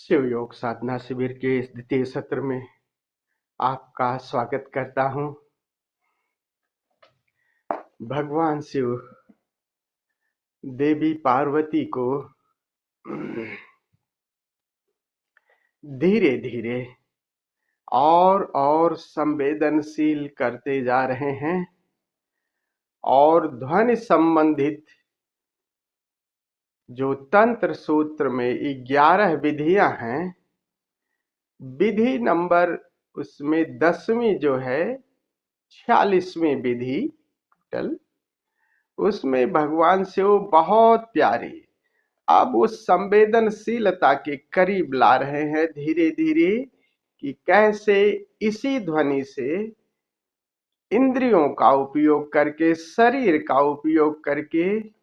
शिव योग साधना शिविर के इस द्वितीय सत्र में आपका स्वागत करता हूं। भगवान शिव देवी पार्वती को धीरे धीरे और संवेदनशील करते जा रहे हैं और ध्वनि संबंधित जो तंत्र सूत्र में 11 विधियां हैं, विधि नंबर उसमें 10वीं जो है 46वीं विधि टोटल, उसमें भगवान शिव बहुत प्यारे अब उस संवेदनशीलता के करीब ला रहे हैं धीरे धीरे कि कैसे इसी ध्वनि से इंद्रियों का उपयोग करके, शरीर का उपयोग करके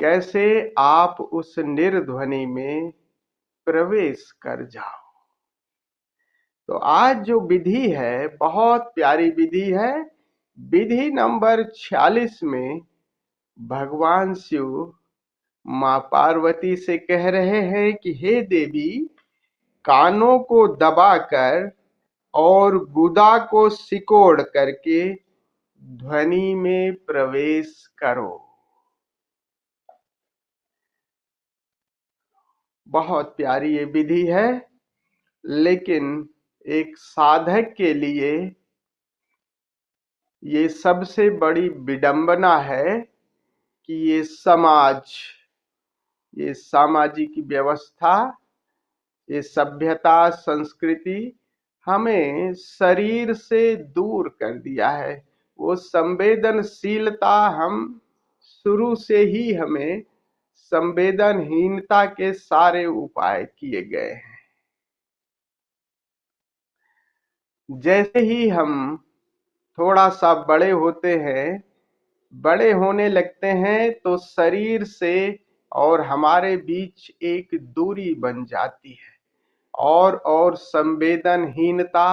कैसे आप उस निर्ध्वनि में प्रवेश कर जाओ। तो आज जो विधि है बहुत प्यारी विधि है। विधि नंबर 46 में भगवान शिव माँ पार्वती से कह रहे हैं कि हे देवी, कानों को दबाकर और गुदा को सिकोड़ करके ध्वनि में प्रवेश करो। बहुत प्यारी ये विधि है, लेकिन एक साधक के लिए ये सबसे बड़ी विडंबना है कि ये समाज, ये सामाजिक व्यवस्था, ये सभ्यता, संस्कृति हमें शरीर से दूर कर दिया है। वो संवेदनशीलता हम शुरू से ही हमें संवेदनहीनता के सारे उपाय किए गए हैं। जैसे ही हम थोड़ा सा बड़े होते हैं, बड़े होने लगते हैं, तो शरीर से और हमारे बीच एक दूरी बन जाती है और संवेदनहीनता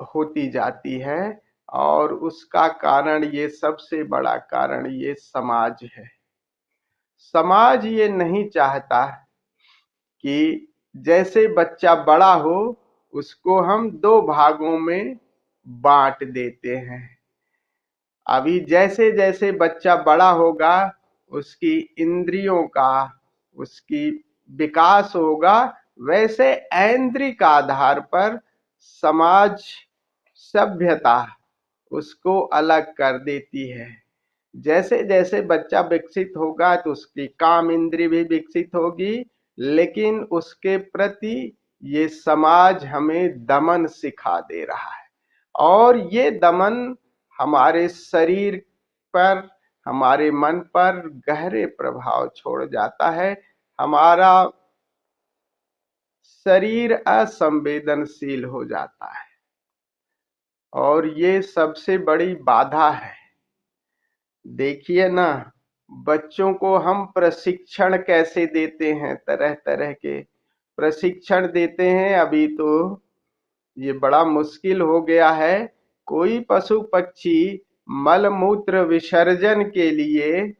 होती जाती है। और उसका कारण, ये सबसे बड़ा कारण ये समाज है। समाज ये नहीं चाहता कि जैसे बच्चा बड़ा हो उसको हम 2 भागों में बांट देते हैं। अभी जैसे जैसे बच्चा बड़ा होगा उसकी इंद्रियों का, उसकी विकास होगा, वैसे ऐन्द्रिक आधार पर समाज, सभ्यता उसको अलग कर देती है। जैसे जैसे बच्चा विकसित होगा तो उसकी काम इंद्रिय भी विकसित होगी, लेकिन उसके प्रति ये समाज हमें दमन सिखा दे रहा है। और ये दमन हमारे शरीर पर, हमारे मन पर गहरे प्रभाव छोड़ जाता है। हमारा शरीर असंवेदनशील हो जाता है और ये सबसे बड़ी बाधा है। देखिए ना, बच्चों को हम प्रशिक्षण कैसे देते हैं, तरह तरह के प्रशिक्षण देते हैं। अभी तो ये बड़ा मुश्किल हो गया है। कोई पशु पक्षी मल मूत्र विसर्जन के लिए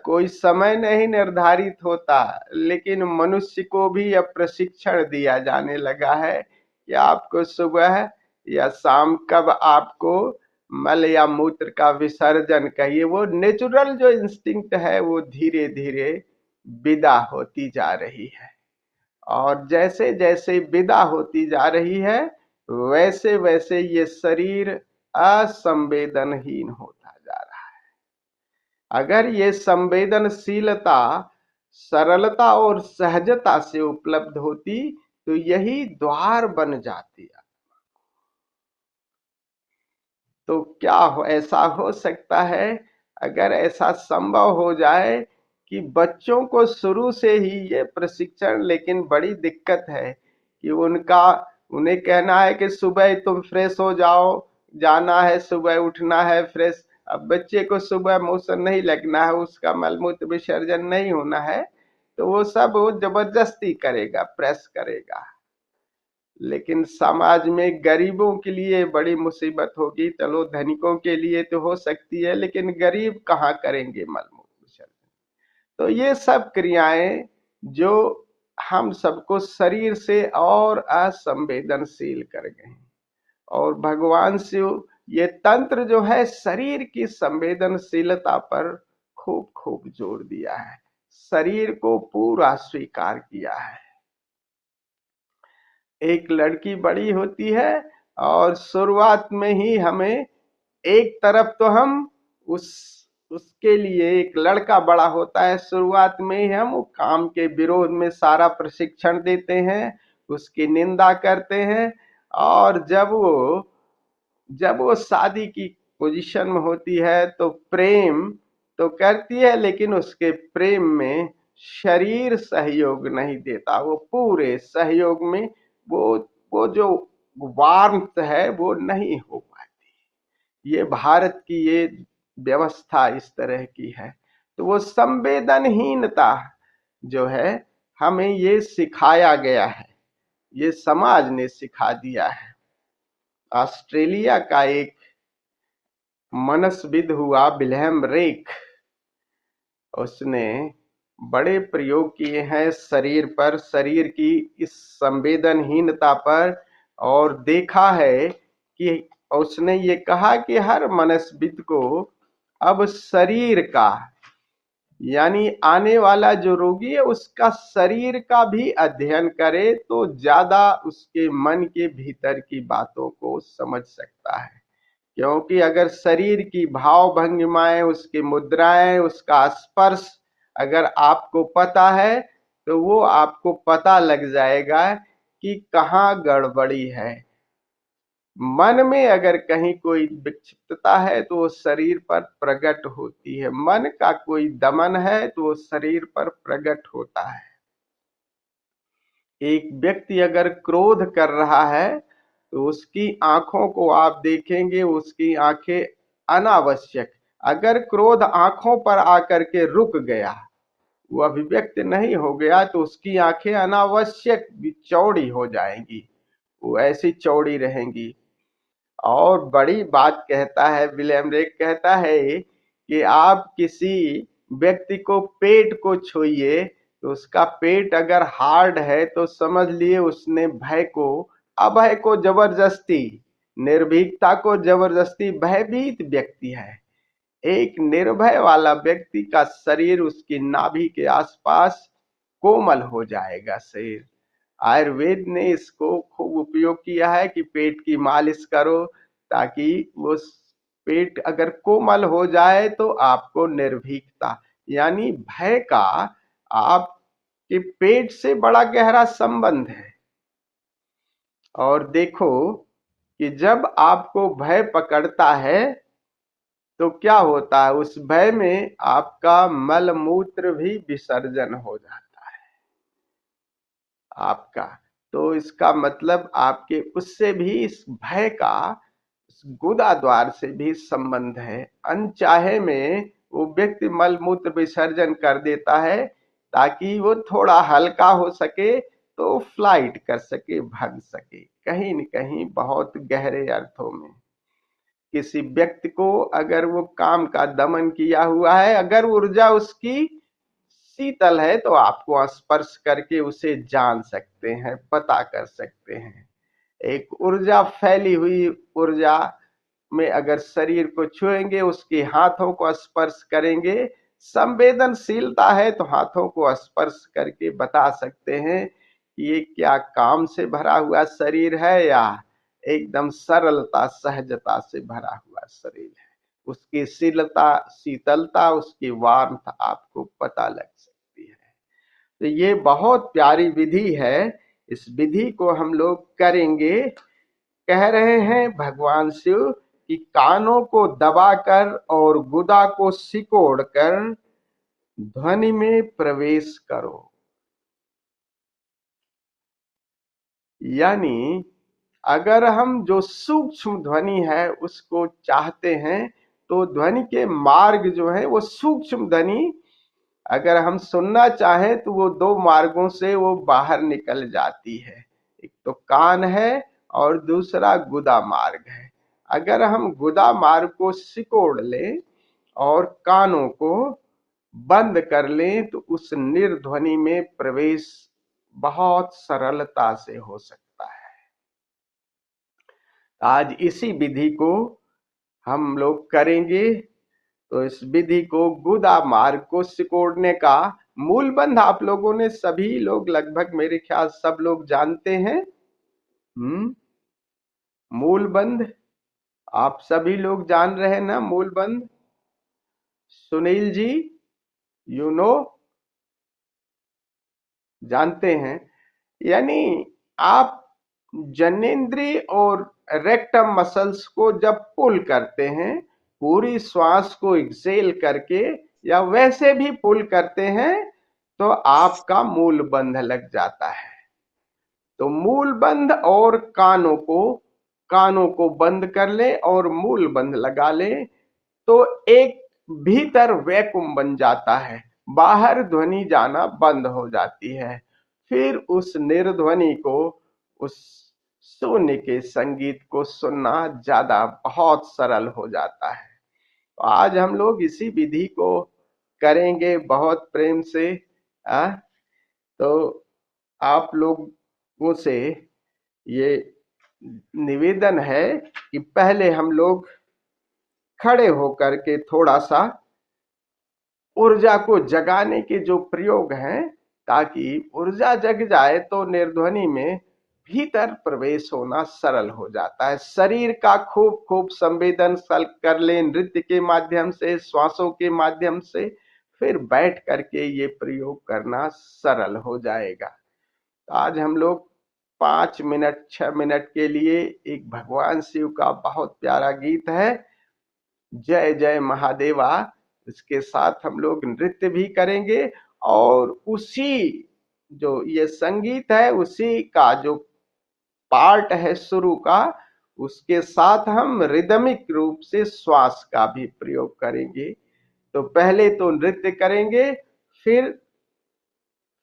कोई समय नहीं निर्धारित होता, लेकिन मनुष्य को भी अब प्रशिक्षण दिया जाने लगा है कि आपको सुबह या शाम कब आपको मल या मूत्र का विसर्जन कहिए। वो नेचुरल जो इंस्टिंक्ट है वो धीरे धीरे विदा होती जा रही है। और जैसे जैसे विदा होती जा रही है वैसे वैसे ये शरीर असंवेदनहीन होता जा रहा है। अगर ये संवेदनशीलता सरलता और सहजता से उपलब्ध होती तो यही द्वार बन जाती। तो क्या ऐसा हो सकता है, अगर ऐसा संभव हो जाए कि बच्चों को शुरू से ही ये प्रशिक्षण, लेकिन बड़ी दिक्कत है कि उन्हें कहना है कि सुबह तुम फ्रेश हो जाओ, जाना है, सुबह उठना है फ्रेश। अब बच्चे को सुबह मोशन नहीं लगना है, उसका मलमूत्र विसर्जन नहीं होना है, तो वो सब वो जबरदस्ती करेगा, प्रेस करेगा। लेकिन समाज में गरीबों के लिए बड़ी मुसीबत होगी। चलो धनिकों के लिए तो हो सकती है, लेकिन गरीब कहाँ करेंगे मलमूत्र विसर्जन। तो ये सब क्रियाएं जो हम सबको शरीर से और असंवेदनशील कर गए हैं। और भगवान शिव ये तंत्र जो है शरीर की संवेदनशीलता पर खूब खूब जोर दिया है, शरीर को पूरा स्वीकार किया है। एक लड़की बड़ी होती है और शुरुआत में ही हमें एक तरफ तो हम उस उसके लिए एक लड़का बड़ा होता है, शुरुआत में ही हम वो काम के विरोध में सारा प्रशिक्षण देते हैं, उसकी निंदा करते हैं। और जब वो शादी की पोजीशन में होती है तो प्रेम तो करती है, लेकिन उसके प्रेम में शरीर सहयोग नहीं देता। वो पूरे सहयोग में वो वो जो वार्मथ है वो नहीं हो पाती। ये भारत की ये व्यवस्था इस तरह की है। तो वो संवेदनहीनता जो है हमें ये सिखाया गया है, ये समाज ने सिखा दिया है। ऑस्ट्रेलिया का एक मनस्विद हुआ विल्हेम रेक, उसने बड़े प्रयोग किए हैं शरीर पर, शरीर की इस संवेदनहीनता पर, और देखा है कि उसने ये कहा कि हर मनस्विद को अब शरीर का, यानी आने वाला जो रोगी है उसका शरीर का भी अध्ययन करे तो ज्यादा उसके मन के भीतर की बातों को समझ सकता है। क्योंकि अगर शरीर की भाव भंगिमाएं, उसकी मुद्राएं, उसका स्पर्श अगर आपको पता है तो वो आपको पता लग जाएगा कि कहाँ गड़बड़ी है। मन में अगर कहीं कोई विक्षिप्तता है तो वो शरीर पर प्रकट होती है, मन का कोई दमन है तो वो शरीर पर प्रकट होता है। एक व्यक्ति अगर क्रोध कर रहा है तो उसकी आंखों को आप देखेंगे, उसकी आंखें अनावश्यक, अगर क्रोध आंखों पर आकर के रुक गया, वो अभिव्यक्त नहीं हो गया, तो उसकी आंखें अनावश्यक चौड़ी हो जाएंगी, वो ऐसी चौड़ी रहेंगी। और बड़ी बात कहता है विलियम रेक, कहता है कि आप किसी व्यक्ति को पेट को छूइए तो उसका पेट अगर हार्ड है तो समझ लिए उसने भय को, अभय को जबरदस्ती, निर्भीकता को जबरदस्ती, भयभीत व्यक्ति है। एक निर्भय वाला व्यक्ति का शरीर उसकी नाभि के आसपास कोमल हो जाएगा शरीर। आयुर्वेद ने इसको खूब उपयोग किया है कि पेट की मालिश करो, ताकि वो पेट अगर कोमल हो जाए तो आपको निर्भीकता, यानी भय का आपके पेट से बड़ा गहरा संबंध है। और देखो कि जब आपको भय पकड़ता है तो क्या होता है, उस भय में आपका मल मूत्र भी विसर्जन हो जाता है आपका। तो इसका मतलब आपके उससे भी इस भय का गुदा द्वार से भी संबंध है। अनचाहे में वो व्यक्ति मल मूत्र विसर्जन कर देता है ताकि वो थोड़ा हल्का हो सके, तो फ्लाइट कर सके, भाग सके, कहीं न कहीं बहुत गहरे अर्थों में। किसी व्यक्ति को अगर वो काम का दमन किया हुआ है, अगर ऊर्जा उसकी शीतल है तो आपको स्पर्श करके उसे जान सकते हैं, पता कर सकते हैं। एक ऊर्जा फैली हुई ऊर्जा में अगर शरीर को छुएंगे, उसके हाथों को स्पर्श करेंगे, संवेदनशीलता है तो हाथों को स्पर्श करके बता सकते हैं कि ये क्या काम से भरा हुआ शरीर है या एकदम सरलता सहजता से भरा हुआ शरीर है। उसकी शीतलता, उसकी वार्मथ आपको पता लग सकती है। तो ये बहुत प्यारी विधि है, इस विधि को हम लोग करेंगे। कह रहे हैं भगवान शिव कि कानों को दबाकर और गुदा को सिकोड़ कर ध्वनि में प्रवेश करो। यानी अगर हम जो सूक्ष्म ध्वनि है उसको चाहते हैं तो ध्वनि के मार्ग जो है वो सूक्ष्म ध्वनि अगर हम सुनना चाहें तो वो दो मार्गों से वो बाहर निकल जाती है। एक तो कान है और दूसरा गुदा मार्ग है। अगर हम गुदा मार्ग को सिकोड़ लें और कानों को बंद कर लें तो उस निर्ध्वनि में प्रवेश बहुत सरलता से हो सकता है। आज इसी विधि को हम लोग करेंगे। तो इस विधि को गुदा मार्ग को सिकोड़ने का मूल बंध आप लोगों ने सभी लोग लगभग मेरे ख्याल सब लोग जानते हैं। मूल बंध आप सभी लोग जान रहे हैं ना? मूल बंध सुनील जी यू नो जानते हैं। यानी आप जनेंद्रिय और रेक्टम मसल्स को जब पुल करते हैं, पूरी श्वास को एक्सेल करके या वैसे भी पुल करते हैं, तो आपका मूल बंध लग जाता है। तो मूल बंध और कानों को बंद कर ले और मूल बंध लगा ले, तो एक भीतर वैक्यूम बन जाता है, बाहर ध्वनि जाना बंद हो जाती है। फिर उस निर्ध्वनि को, उस शून्य के संगीत को सुनना ज्यादा बहुत सरल हो जाता है। तो आज हम लोग इसी विधि को करेंगे बहुत प्रेम से। तो आप लोगों से ये निवेदन है कि पहले हम लोग खड़े होकर के थोड़ा सा ऊर्जा को जगाने के जो प्रयोग हैं, ताकि ऊर्जा जग जाए तो निर्ध्वनि में भीतर प्रवेश होना सरल हो जाता है। शरीर का खूब खूब संवेदनशील कर ले, नृत्य के माध्यम से, श्वासों के माध्यम से, फिर बैठ करके ये प्रयोग करना सरल हो जाएगा। आज हम लोग 5 मिनट 6 मिनट के लिए एक भगवान शिव का बहुत प्यारा गीत है, जय जय महादेवा, इसके साथ हम लोग नृत्य भी करेंगे। और उसी जो ये संगीत है, उसी का जो पार्ट है शुरू का, उसके साथ हम रिदमिक रूप से श्वास का भी प्रयोग करेंगे। तो पहले तो नृत्य करेंगे, फिर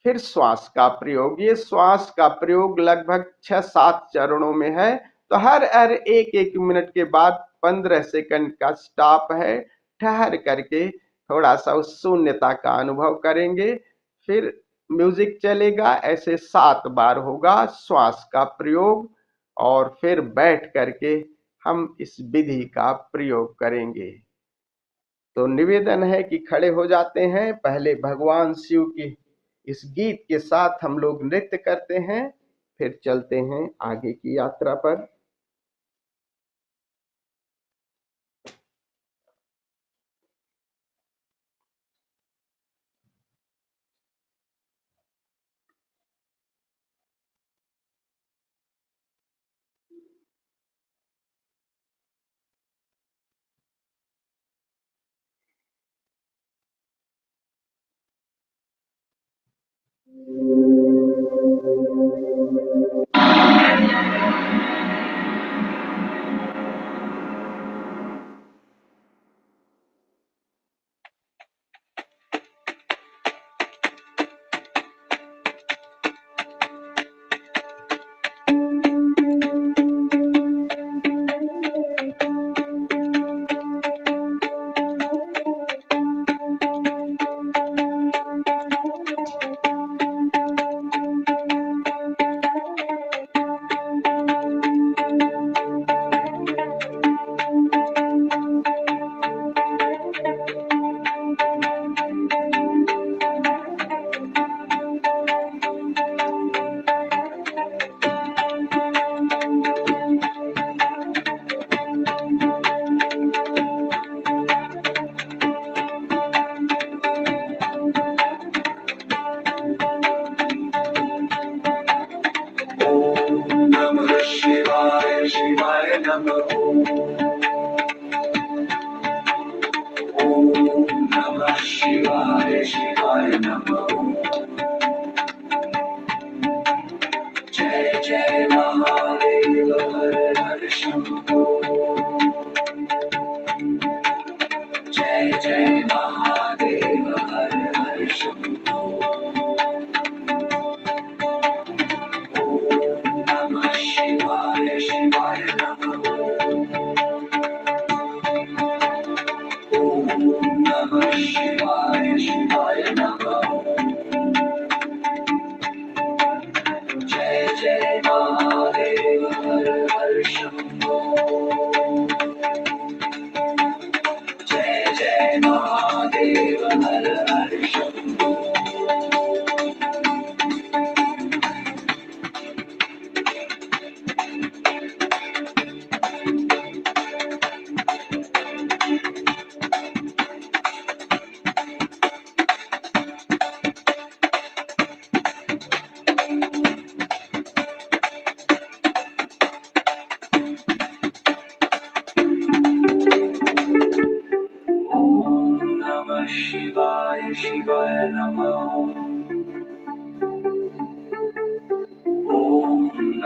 श्वास का प्रयोग। ये श्वास का प्रयोग लगभग 6-7 चरणों में है। तो हर 1-1 मिनट के बाद 15 सेकंड का स्टॉप है, ठहर करके थोड़ा सा उस शून्यता का अनुभव करेंगे। फिर म्यूजिक चलेगा, ऐसे 7 बार होगा श्वास का प्रयोग, और फिर बैठ करके हम इस विधि का प्रयोग करेंगे। तो निवेदन है कि खड़े हो जाते हैं, पहले भगवान शिव की इस गीत के साथ हम लोग नृत्य करते हैं, फिर चलते हैं आगे की यात्रा पर।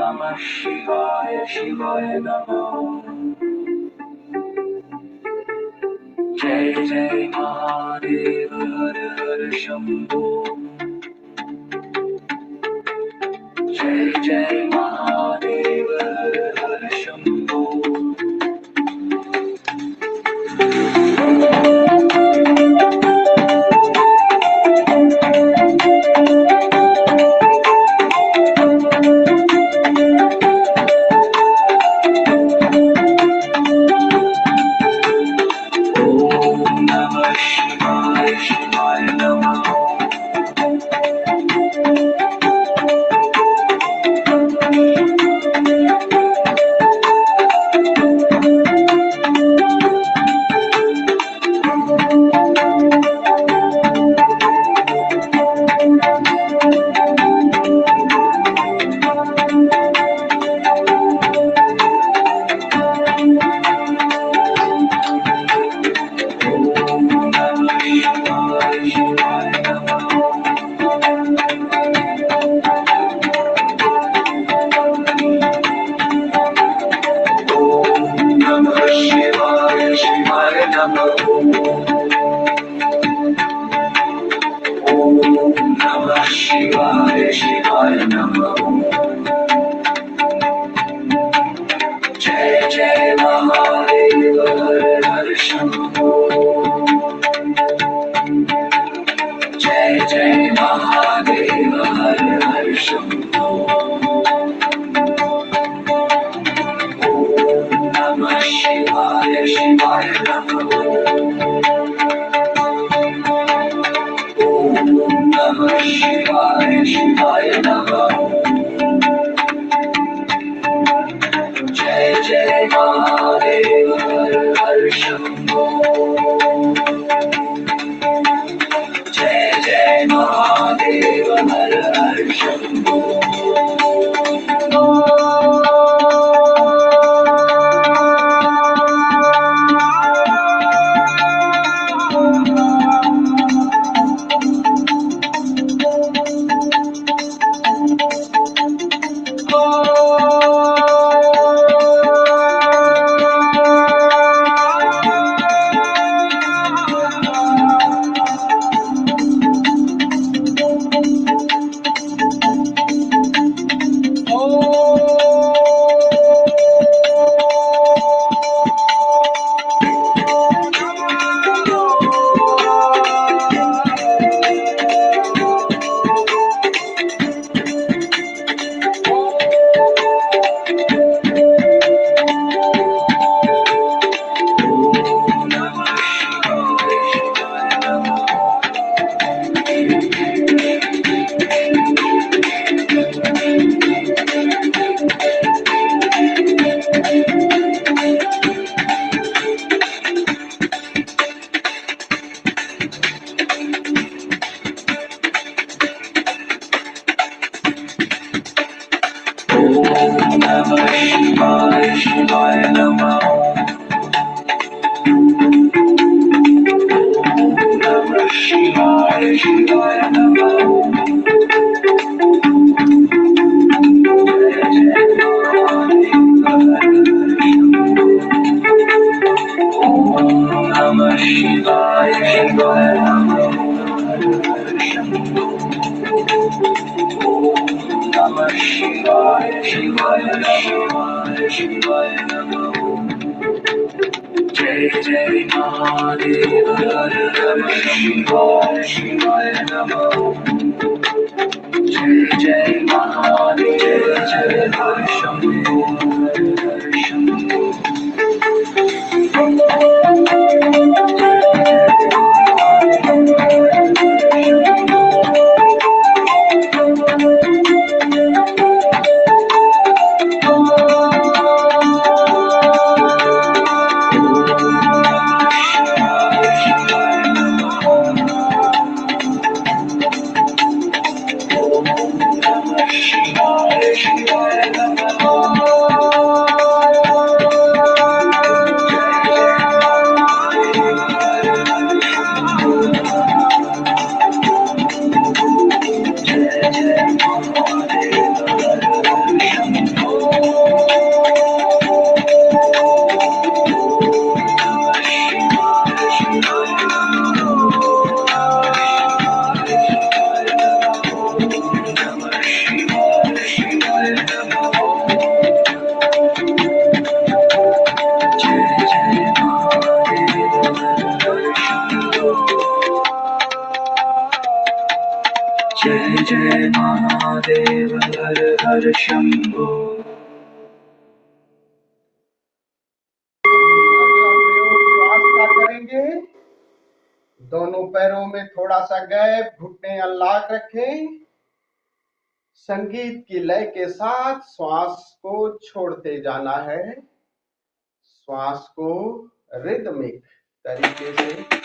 Namah Shivaya, Shivaya Namo. Jai Jai Mahadeva, Har Har Shambho. Jai Jai Mahadeva, Har Har Shambho. Om Namah Shivaya, Shivaya Namo. Namah Shivaya, Shivaya Namo. Om Namah Shivaya, Shivaya Namo. Jai Jai Mahadeva, Har Har Shambho. Jai Jai Mahadeva, Har Har Shambho. Om Namah Shivaya, Shivaya Namo. Om Namah Shivaya, Shivaya Namo. Jai Jai Mahadeva, Har Har Shambho. Jai Jai Mahadeva, Har Har Shambho. Namah Shivaya, Shivaya Namo. Namah Shivaya, Shivaya Namo. Om Namah Shivaya, Shivaya Namo. Om Namah Shivaya, Shivaya Namo. Shivaya Namo. Jai Jai Mahadeva, Har Har Shivaya, Shivaya Namo. Jai Jai Mahadeva, Jai Har Shambho, Har Shambho. Namah Shivaya, Shivaya Namo. जय जय महादेव हर हर शंभो। अगला प्रयोग श्वास का करेंगे। दोनों पैरों में थोड़ा सा गैप, घुटने अल्लाह रखें। संगीत की लय के साथ श्वास को छोड़ते जाना है। श्वास को रिदमिक तरीके से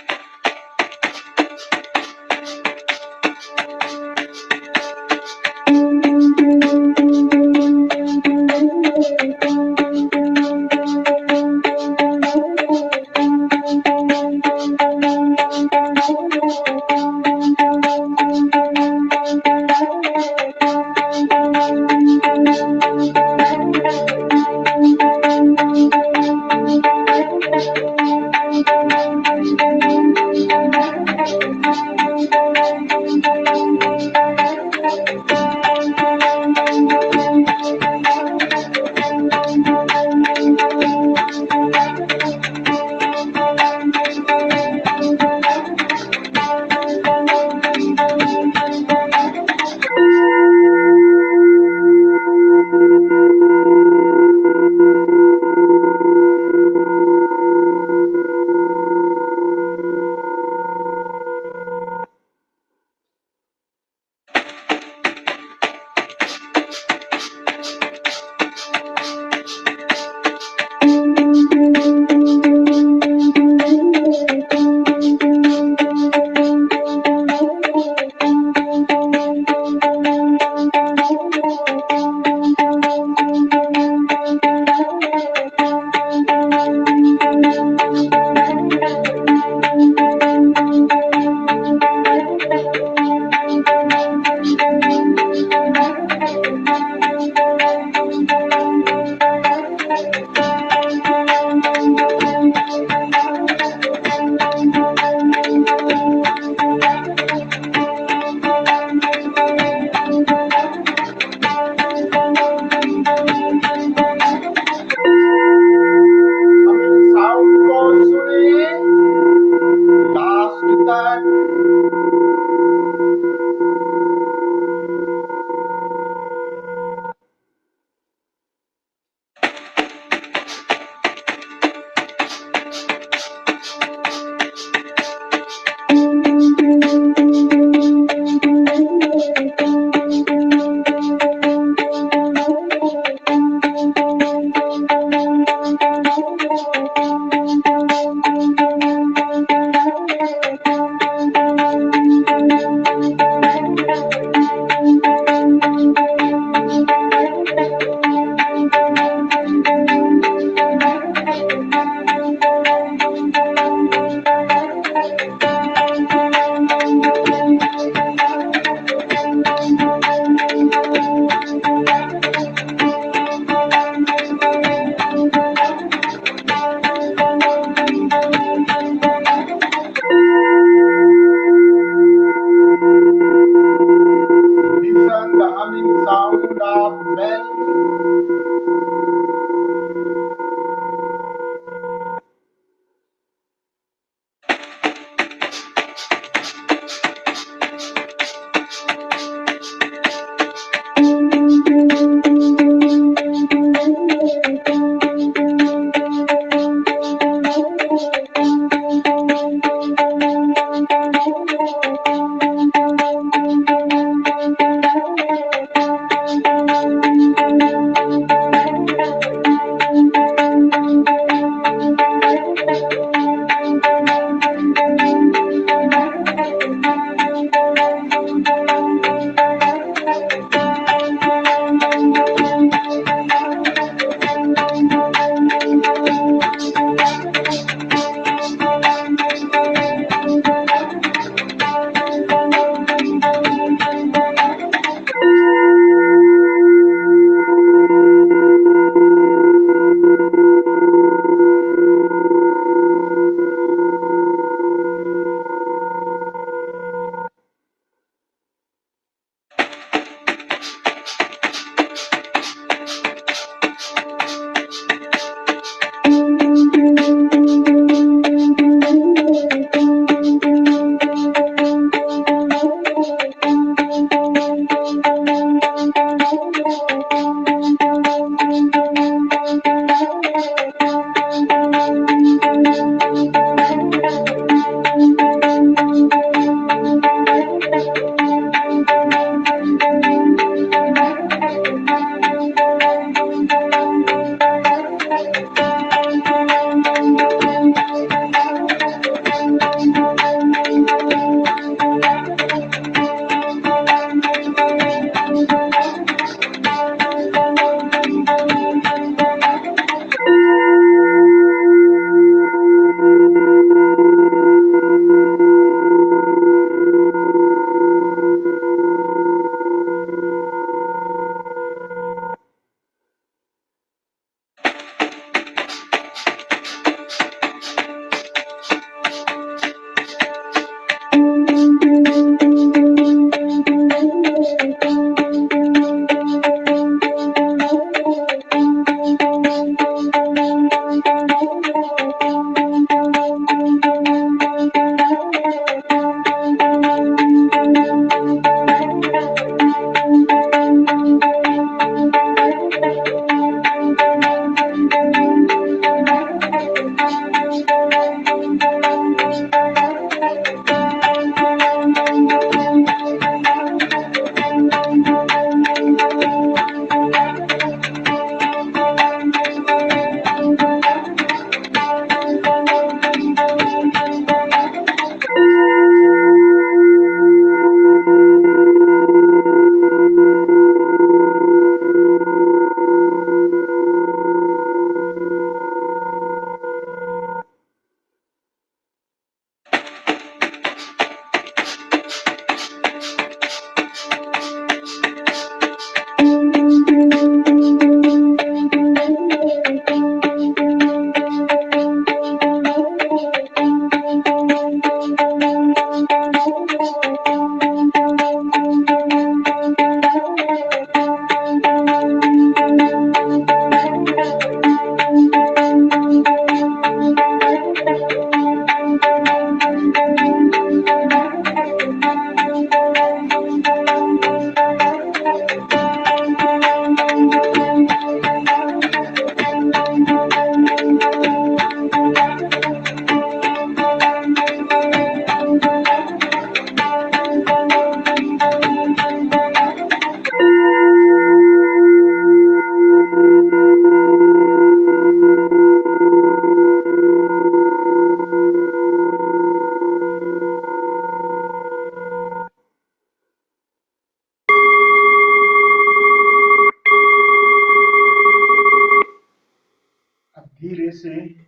जल्दी से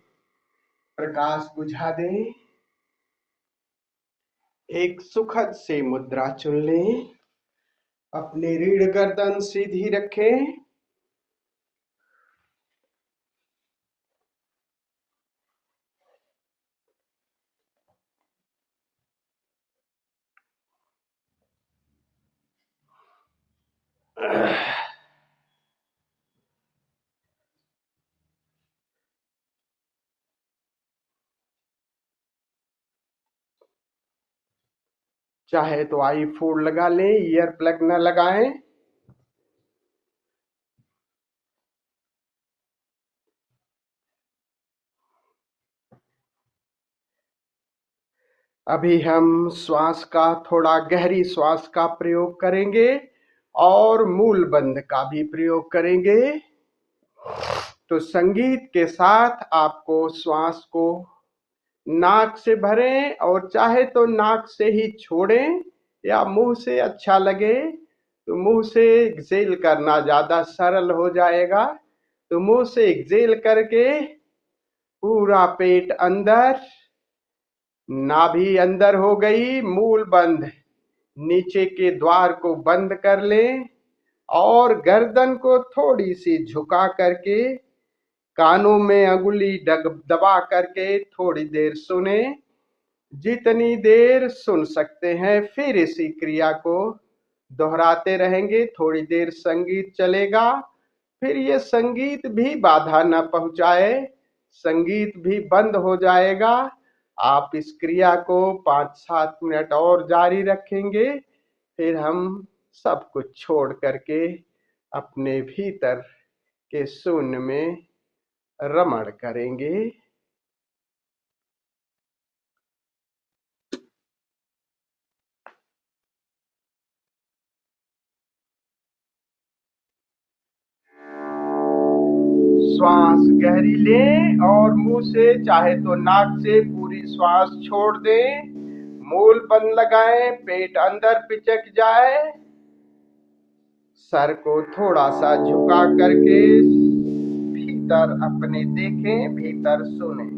प्रकाश बुझा दें। एक सुखद सी मुद्रा चुन लें। अपनी रीढ़ गर्दन सीधी रखें। चाहे तो आई फोड़ लगा लें, ईयर प्लग न लगाएं। अभी हम श्वास का थोड़ा गहरी श्वास का प्रयोग करेंगे और मूल बंध का भी प्रयोग करेंगे। तो संगीत के साथ आपको श्वास को नाक से भरें और चाहे तो नाक से ही छोड़ें या मुंह से अच्छा लगे तो मुंह से एक्सेल करना ज्यादा सरल हो जाएगा। तो मुंह से एक्सेल करके पूरा पेट अंदर, नाभि अंदर हो गई, मूल बंद, नीचे के द्वार को बंद कर लें और गर्दन को थोड़ी सी झुका करके कानों में अंगुली दबा करके थोड़ी देर सुने। जितनी देर सुन सकते हैं फिर इसी क्रिया को दोहराते रहेंगे। थोड़ी देर संगीत चलेगा, फिर ये संगीत भी बाधा न पहुंचाए, संगीत भी बंद हो जाएगा। आप इस क्रिया को 5-7 मिनट और जारी रखेंगे, फिर हम सब कुछ छोड़ करके अपने भीतर के शून्य में रमण करेंगे। श्वास गहरी लें और मुंह से चाहे तो नाक से पूरी श्वास छोड़ दें। मूल बंद लगाएं, पेट अंदर पिचक जाए, सर को थोड़ा सा झुका करके भीतर अपने देखें, भीतर सुने।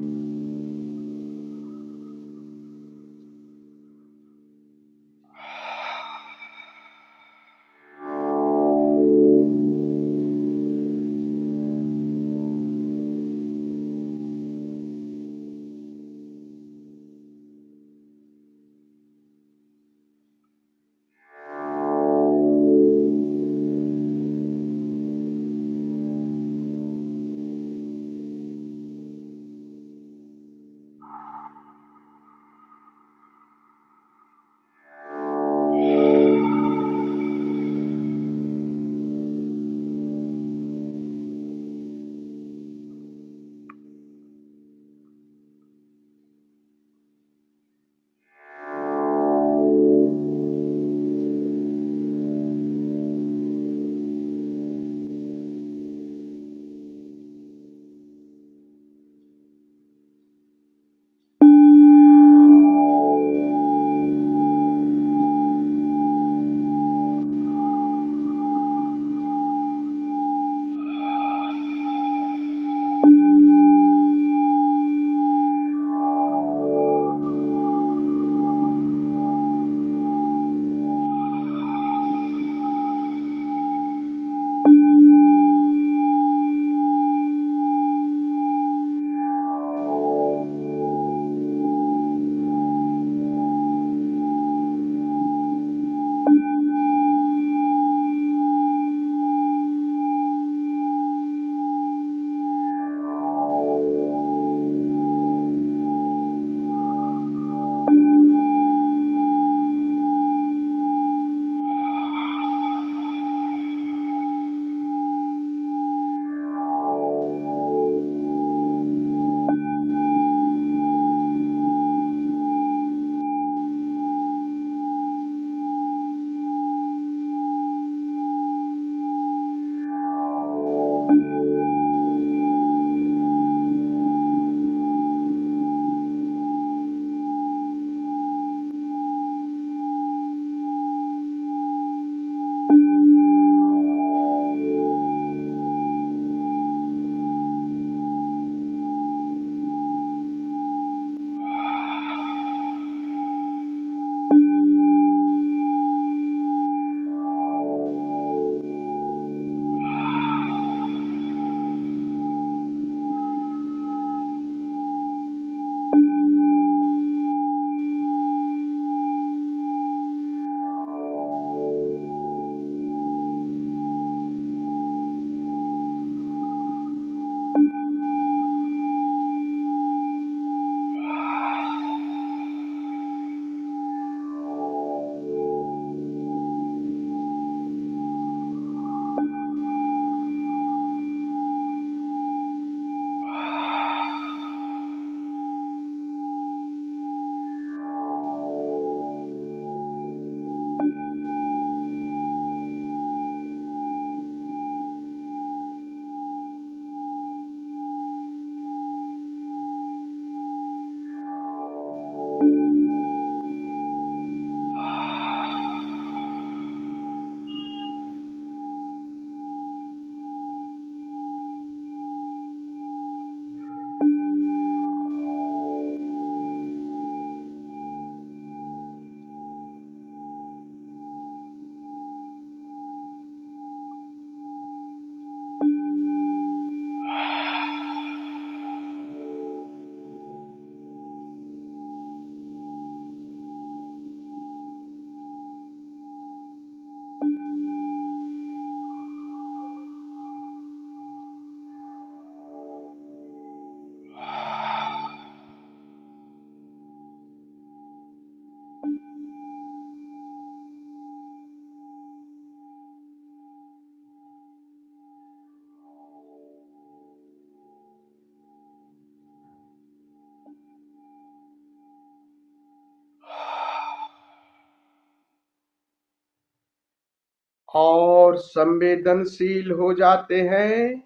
और संवेदनशील हो जाते हैं।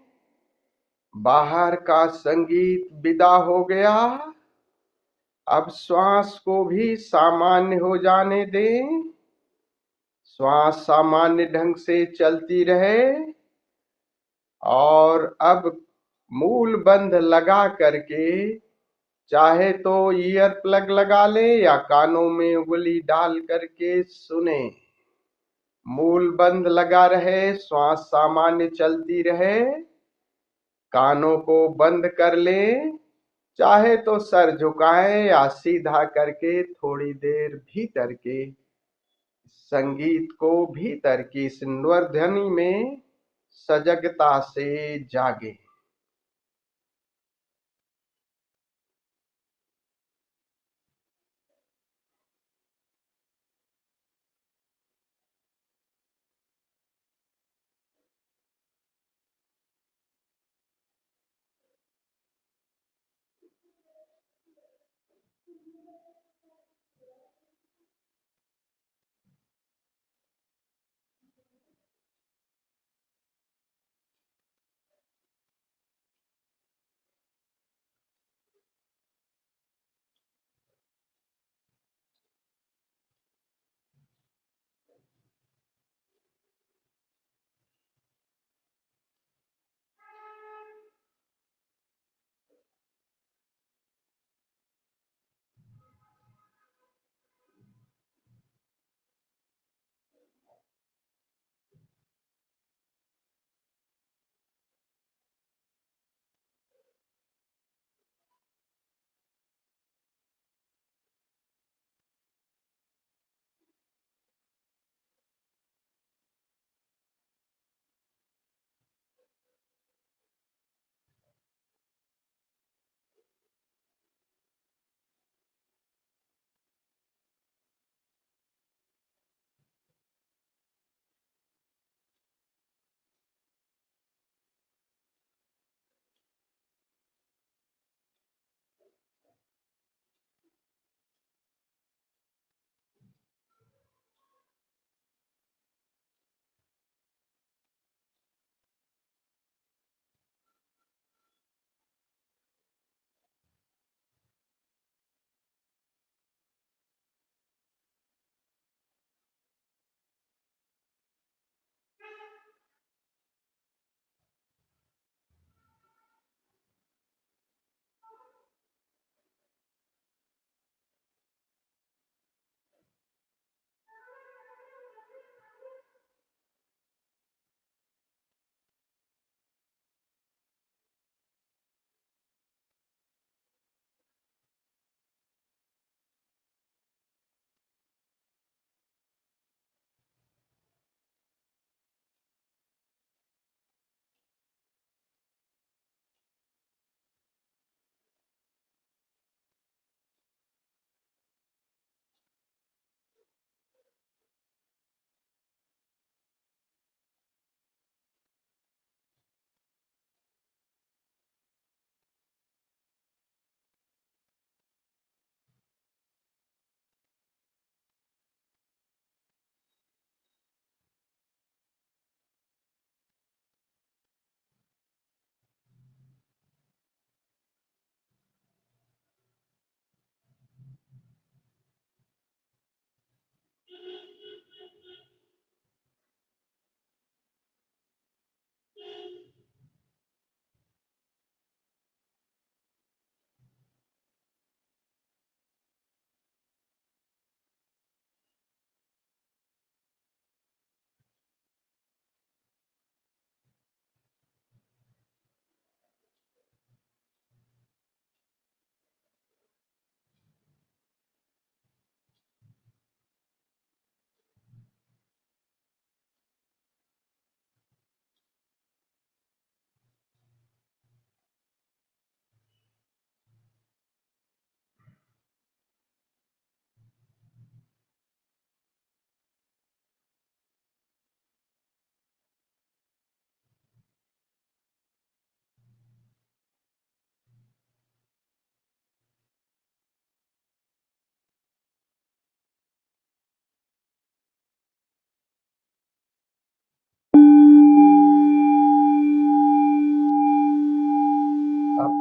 बाहर का संगीत विदा हो गया। अब श्वास को भी सामान्य हो जाने दें। श्वास सामान्य ढंग से चलती रहे और अब मूल बंध लगा करके चाहे तो ईयर प्लग लगा ले या कानों में उंगली डाल करके सुने। मूल बंद लगा रहे, श्वास सामान्य चलती रहे, कानों को बंद कर ले, चाहे तो सर झुकाएं या सीधा करके थोड़ी देर भीतर के संगीत को भीतर की स्वर ध्वनि में सजगता से जागे।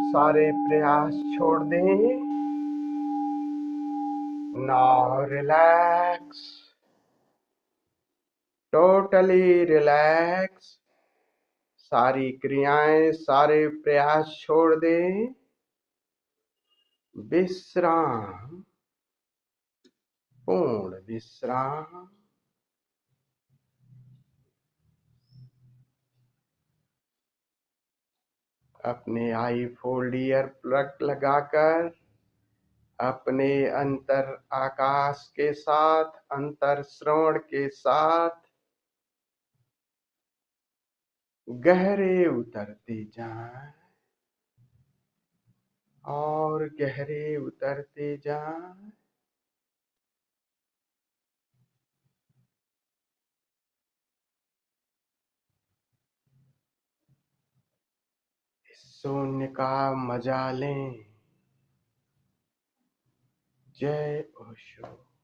सारे प्रयास छोड़ दें। Now relax, totally relax. सारी क्रियाएं, सारे प्रयास छोड़ दें। विश्राम, पूर्ण विश्राम। अपने आई फोल्ड ईयर प्लग लगाकर अपने अंतर आकाश के साथ, अंतर श्रवण के साथ गहरे उतरते जाएं और गहरे उतरते जाएं। इस शून्य का मजा लें। जय ओशो।